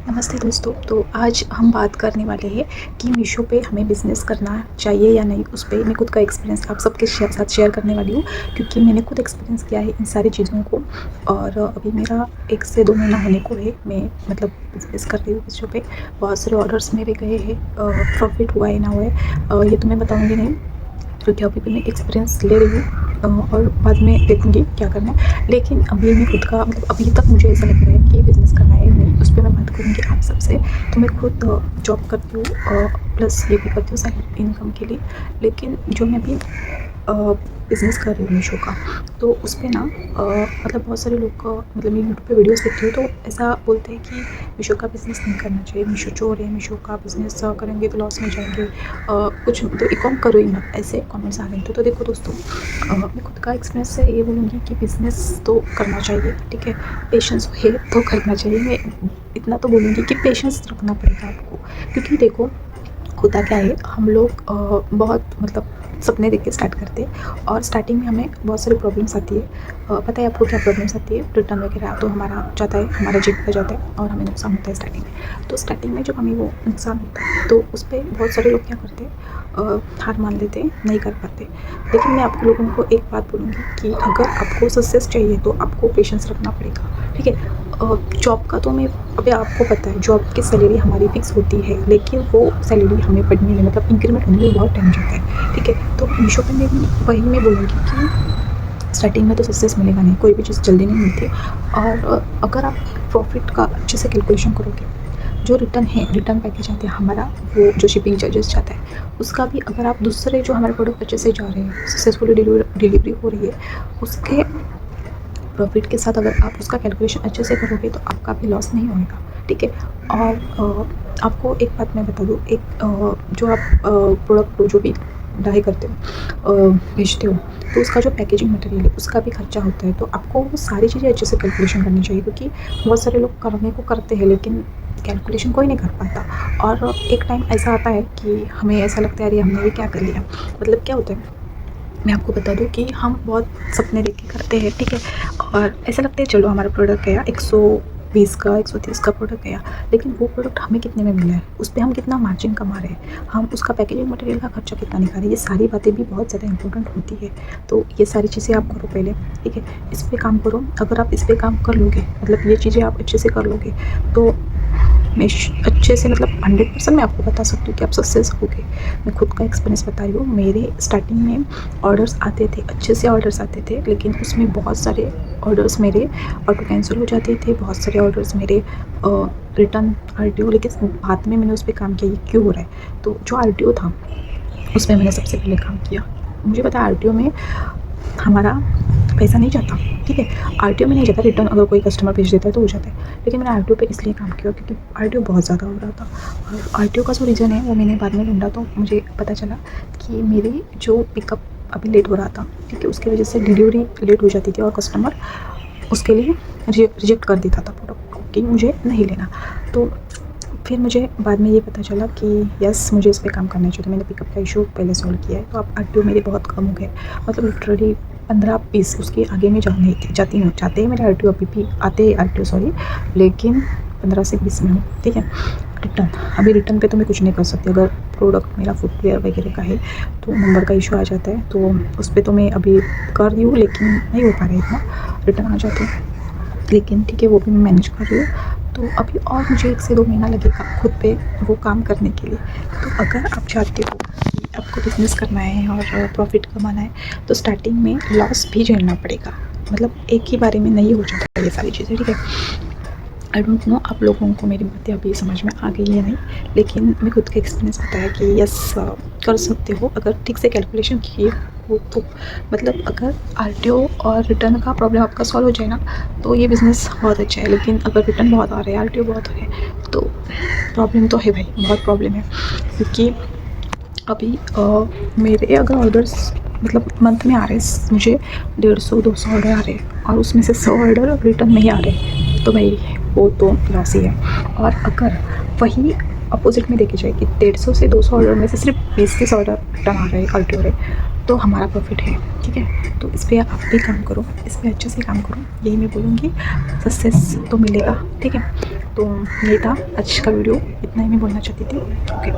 नमस्ते दोस्तों। तो आज हम बात करने वाले हैं कि मीशो पे हमें बिज़नेस करना चाहिए या नहीं। उस पे मैं खुद का एक्सपीरियंस आप सबके साथ शेयर करने वाली हूँ, क्योंकि मैंने खुद एक्सपीरियंस किया है इन सारी चीज़ों को। और अभी मेरा 1 से 2 महीना होने को है, मैं मतलब बिज़नेस कर रही हूँ मीशो पे। बहुत सारे ऑर्डर्स मेरे गए हैं, प्रॉफिट हुआ है ना हुआ है ये तो मैं बताऊँगी नहीं, क्योंकि अभी भी मैं एक्सपीरियंस ले रही हूँ और बाद में देखूँगी क्या करना है। लेकिन अभी मैं खुद का मतलब अभी तक मुझे ऐसा लग रहा है कि बिज़नेस करना है नहीं, उस पे मैं बात करूँगी आप सबसे। तो मैं खुद जॉब करती हूँ प्लस ये भी करती हूँ साइड इनकम के लिए। लेकिन जो मैं अभी बिज़नेस कर रही हूँ मीशो का, तो उस पे ना मतलब बहुत सारे लोग का मतलब मैं यूट्यूब पे वीडियोस देखती हूँ, तो ऐसा बोलते हैं कि मीशो का बिज़नेस नहीं करना चाहिए, मीशो चोर है, मीशो का बिज़नेस करेंगे तो लॉस में जाएंगे, कुछ तो इकॉम करो ही मत, ऐसे कमेंट्स आ रहे थे। तो देखो दोस्तों, मैं खुद का एक्सपीरियंस से ये बोलूँगी कि बिज़नेस तो करना चाहिए, ठीक है। पेशेंस है तो करना चाहिए। मैं इतना तो बोलूँगी कि पेशेंस रखना पड़ेगा आपको, क्योंकि देखो होता क्या है, हम लोग बहुत मतलब सपने देख के स्टार्ट करते हैं और स्टार्टिंग में हमें बहुत सारी प्रॉब्लम्स आती है। पता है आपको क्या प्रॉब्लम्स आती है? रिटर्न वगैरह तो हमारा जाता है, हमारा जेब पे जाता है और हमें नुकसान होता है स्टार्टिंग में। तो स्टार्टिंग में जब हमें वो नुकसान होता है तो उस पर बहुत सारे लोग क्या करते हैं, हार मान लेते हैं, नहीं कर पाते। लेकिन मैं आप लोगों को एक बात बोलूँगी कि अगर आपको सक्सेस चाहिए तो आपको पेशेंस रखना पड़ेगा, ठीक है। जॉब का तो मैं अभी आपको पता है, जॉब की सैलरी हमारी फिक्स होती है, लेकिन वो सैलरी हमें बढ़ने में मतलब इंक्रीमेंट होने में बहुत टाइम जाता है, ठीक है। तो मीशो पे मैं भी वही मैं बोलूँगी कि स्टार्टिंग में तो सक्सेस मिलेगा नहीं, कोई भी चीज़ जल्दी नहीं मिलती। और अगर आप प्रॉफिट का अच्छे से कैलकुलेशन करोगे, जो रिटर्न है, रिटर्न पैकेज आते हैं हमारा, वो जो शिपिंग चार्जेस जाता है, उसका भी अगर आप दूसरे जो हमारे प्रोडक्ट अच्छे से जा रहे हैं, सक्सेसफुली डिलीवरी हो रही है, उसके प्रॉफिट के साथ अगर आप उसका कैलकुलेशन अच्छे से करोगे तो आपका भी लॉस नहीं होएगा, ठीक है। और आपको एक बात मैं बता दूँ, एक जो आप प्रोडक्ट को जो भी डाई करते हो, बेचते हो, तो उसका जो पैकेजिंग मटेरियल है उसका भी खर्चा होता है। तो आपको वो सारी चीज़ें अच्छे से कैलकुलेशन करनी चाहिए, क्योंकि बहुत सारे लोग करने को करते हैं लेकिन कैलकुलेशन कोई नहीं कर पाता। और एक टाइम ऐसा आता है कि हमें ऐसा लगता है अरे हमने ये क्या कर लिया। मतलब क्या होता है, मैं आपको बता दूँ कि हम बहुत सपने देख के करते हैं, ठीक है। और ऐसा लगता है चलो हमारा प्रोडक्ट गया 120 का 130 का प्रोडक्ट गया, लेकिन वो प्रोडक्ट हमें कितने में मिला है, उस पर हम कितना मार्जिन कमा रहे हैं, हम उसका पैकेजिंग मटेरियल का खर्चा कितना निकाल रहे हैं, ये सारी बातें भी बहुत ज़्यादा इंपॉर्टेंट होती है। तो ये सारी चीज़ें आप करो पहले, ठीक है। इस पर काम करो। अगर आप इस पर काम कर लोगे, मतलब ये चीज़ें आप अच्छे से कर लोगे, तो मैं अच्छे से मतलब 100% मैं आपको बता सकती हूँ कि आप सक्सेस होगे। मैं खुद का एक्सपीरियंस बता रही हूँ। मेरे स्टार्टिंग में ऑर्डर्स आते थे, अच्छे से ऑर्डर्स आते थे, लेकिन उसमें बहुत सारे ऑर्डर्स मेरे ऑटो कैंसिल हो जाते थे, बहुत सारे ऑर्डर्स मेरे रिटर्न आरटीओ। लेकिन बाद में मैंने उस पर काम किया, ये क्यों हो रहा है। तो जो आरटीओ था उसमें मैंने सबसे पहले काम किया। मुझे पता है आरटीओ में हमारा पैसा नहीं जाता, ठीक है। आरटीओ में नहीं जाता, रिटर्न अगर कोई कस्टमर भेज देता है तो हो जाता है। लेकिन मैंने आरटीओ पे इसलिए काम किया क्योंकि आरटीओ बहुत ज़्यादा हो रहा था। और आरटीओ का जो रीज़न है वो मैंने बाद में ढूंढा, तो मुझे पता चला कि मेरी जो पिकअप अभी लेट हो रहा था, ठीक है, उसकी वजह से डिलीवरी लेट हो जाती थी और कस्टमर उसके लिए रिजेक्ट कर देता था प्रोडक्ट को कि मुझे नहीं लेना। तो फिर मुझे बाद में ये पता चला कि यस, मुझे इस पे काम करना चाहिए। तो मैंने पिकअप का इशू पहले सॉल्व किया है। तो अब आरटीओ मेरे बहुत कम हो गए, मतलब लिटरली 15-20 उसके आगे में जाती हूँ। जाते हैं मेरे आरटीओ अभी भी आते हैं आरटीओ, सॉरी, लेकिन 15 से 20 में हूँ, ठीक है। रिटर्न, अभी रिटर्न पे तो मैं कुछ नहीं कर सकती। अगर प्रोडक्ट मेरा फुटवेयर वगैरह का है तो नंबर का इशू आ जाता है, तो उस पर तो मैं अभी कर रही हूँ लेकिन नहीं हो पा रहा है इतना, रिटर्न आ जाते हैं। लेकिन ठीक है, वो भी मैं मैनेज कर रही हूँ। तो अभी और मुझे 1 से 2 महीना लगेगा खुद पे वो काम करने के लिए। तो अगर आप चाहते हो कि आपको बिज़नेस करना है और प्रॉफिट कमाना है, तो स्टार्टिंग में लॉस भी झेलना पड़ेगा। मतलब एक ही बारे में नहीं हो जाता ये सारी चीज़ें, ठीक है। आई डोंट नो आप लोगों को मेरी बातें अभी समझ में आ गई है नहीं, लेकिन मैं खुद का एक्सपीरियंस बताया कि यस, कर सकते हो अगर ठीक से कैलकुलेशन किए हो तो। मतलब अगर आरटीओ और रिटर्न का प्रॉब्लम आपका सॉल्व हो जाए ना, तो ये बिज़नेस बहुत अच्छा है। लेकिन अगर रिटर्न बहुत आ रहे हैं, आरटीओ बहुत आ रहे हैं, तो प्रॉब्लम तो है भाई, बहुत प्रॉब्लम है। क्योंकि अभी मेरे अगर ऑर्डर्स मतलब मंथ में आ रहे हैं, मुझे 150-200 ऑर्डर आ रहे हैं और उसमें से 100 ऑर्डर रिटर्न में ही आ रहे हैं, तो भाई वो तो लॉस ही है। और अगर वही अपोजिट में देखे जाए कि 150 से 200 ऑर्डर में से सिर्फ 20-30 ऑर्डर रिटर्न आ रहे हैं, आरटीओ रहे, तो हमारा प्रॉफिट है, ठीक है। तो इस पर आप भी काम करो, इस पर अच्छे से काम करो, यही मैं बोलूँगी। सक्सेस तो मिलेगा, ठीक है। तो ये था आज का वीडियो, इतना ही मैं बोलना चाहती थी। ओके।